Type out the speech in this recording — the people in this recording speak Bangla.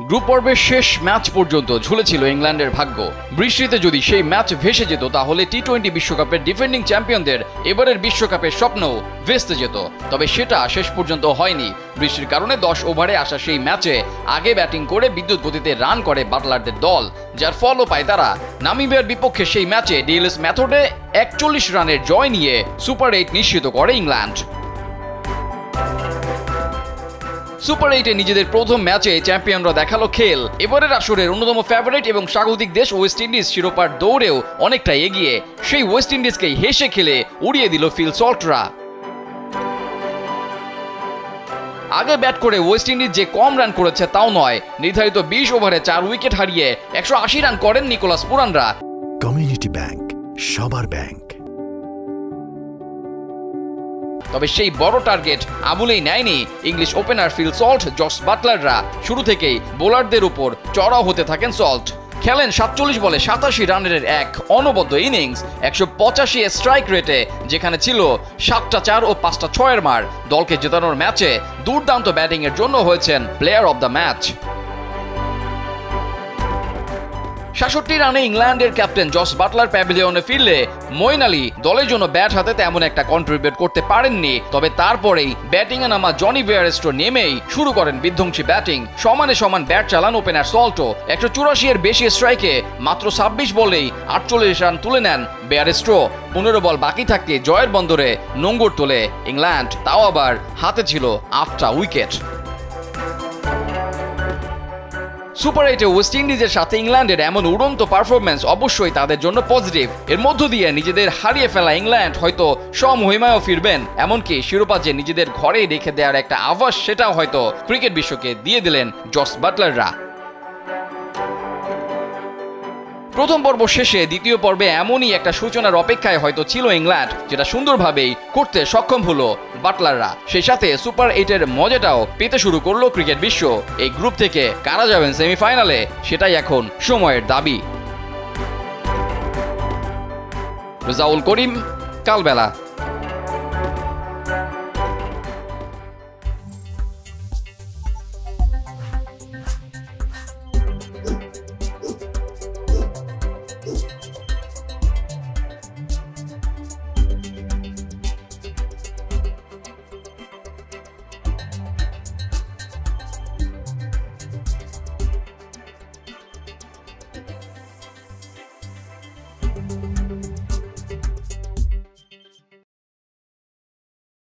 গ্রুপ পর্বের শেষ ম্যাচ পর্যন্ত ঝুলেছিল ইংল্যান্ডের ভাগ্য। বৃষ্টিতে যদি সেই ম্যাচ ভেসে যেত তাহলে টি-20 বিশ্বকাপের ডিফেন্ডিং চ্যাম্পিয়নদের এবারের বিশ্বকাপের স্বপ্নও ভেস্তে যেত। তবে সেটা শেষ পর্যন্ত হয়নি। বৃষ্টির কারণে 10 ওভারে আসা সেই ম্যাচে আগে ব্যাটিং করে বিদ্যুৎ গতিতে রান করে বাটলারদের দল, যার ফলও পায় তারা। নামিবিয়ার বিপক্ষে সেই ম্যাচে ডিএলএস মেথডে 41 রানের জয় নিয়ে সুপার 8 নিশ্চিত করে ইংল্যান্ড। সুপার 8-এ নিজেদের প্রথম ম্যাচে চ্যাম্পিয়নরা দেখালো খেল। এবারের আসরের অন্যতম ফেভারিট এবং স্বাগতিক দেশ ওয়েস্ট ইন্ডিজ শিরোপার দৌড়েও অনেকটা এগিয়ে। সেই ওয়েস্ট ইন্ডিজকেই হেসে খেলে উড়িয়ে দিল ফিল সল্টরা। আগে ব্যাট করে ওয়েস্ট ইন্ডিজ যে কম রান করেছে তাও নয়, নির্ধারিত 20 ওভারে 4 উইকেট হারিয়ে 180 রান করেন নিকোলাস পুরানরা। কমিউনিটি ব্যাংক, সবার ব্যাংক। তবে সেই বড় টার্গেট আমলেই নেয়নি English opener Phil Salt, Jos বাটলাররা। শুরু থেকেই বোলারদের উপর চড়াও হতে থাকেন সল্ট। খেলেন 47 বলে 87 রানের এক অনবদ্য ইনিংস, 185 স্ট্রাইক রেটে, যেখানে ছিল 7টা 4 ও 5টা 6-এর মার। দলকে জেতানোর ম্যাচে দুর্দান্ত ব্যাটিংয়ের জন্য হয়েছেন প্লেয়ার অব দ্য ম্যাচ। 66 রানে ইংল্যান্ডের ক্যাপ্টেন জস বাটলার প্যাভিলিয়নে ফিরলে মঈন আলী দলের জন্য ব্যাট হাতে তেমন একটা কন্ট্রিবিউট করতে পারেননি। তবে তারপরেই ব্যাটিংয়ে নামা জনি বেয়ারস্টো নেমেই শুরু করেন বিধ্বংসী ব্যাটিং। সমানে সমান ব্যাট চালান ওপেনার সল্টো। 184 এর বেশি স্ট্রাইকে মাত্র 26 বলেই 48 রান তুলে নেন বেয়ারস্টো। 15 বল বাকি থাকতে জয়ের বন্দরে নোঙ্গর তোলে ইংল্যান্ড, তাও আবার হাতে ছিল 8টা উইকেট। সুপার 8-এ ওয়েস্ট ইন্ডিজের সাথে ইংল্যান্ডের এমন উড়ন্ত পারফরম্যান্স অবশ্যই তাদের জন্য পজিটিভ। এর মধ্য দিয়ে নিজেদের হারিয়ে ফেলা ইংল্যান্ড হয়তো স্বমহিমায়ও ফিরবেন। এমনকি শিরোপা যে নিজেদের ঘরেই রেখে দেওয়ার একটা আভাস, সেটাও হয়তো ক্রিকেট বিশ্বকে দিয়ে দিলেন জস বাটলাররা। প্রথম পর্ব শেষে দ্বিতীয় পর্বে এমনই একটা সূচনার অপেক্ষায় হয়তো ছিল ইংল্যান্ড, যেটা সুন্দরভাবেই করতে সক্ষম হলো বাটলাররা। সেই সাথে সুপার 8-এর মজাটাও পেতে শুরু করলো ক্রিকেট বিশ্ব। এই গ্রুপ থেকে কারা যাবেন সেমিফাইনালে, সেটাই এখন সময়ের দাবি। রেজাউল করিম, কালবেলা।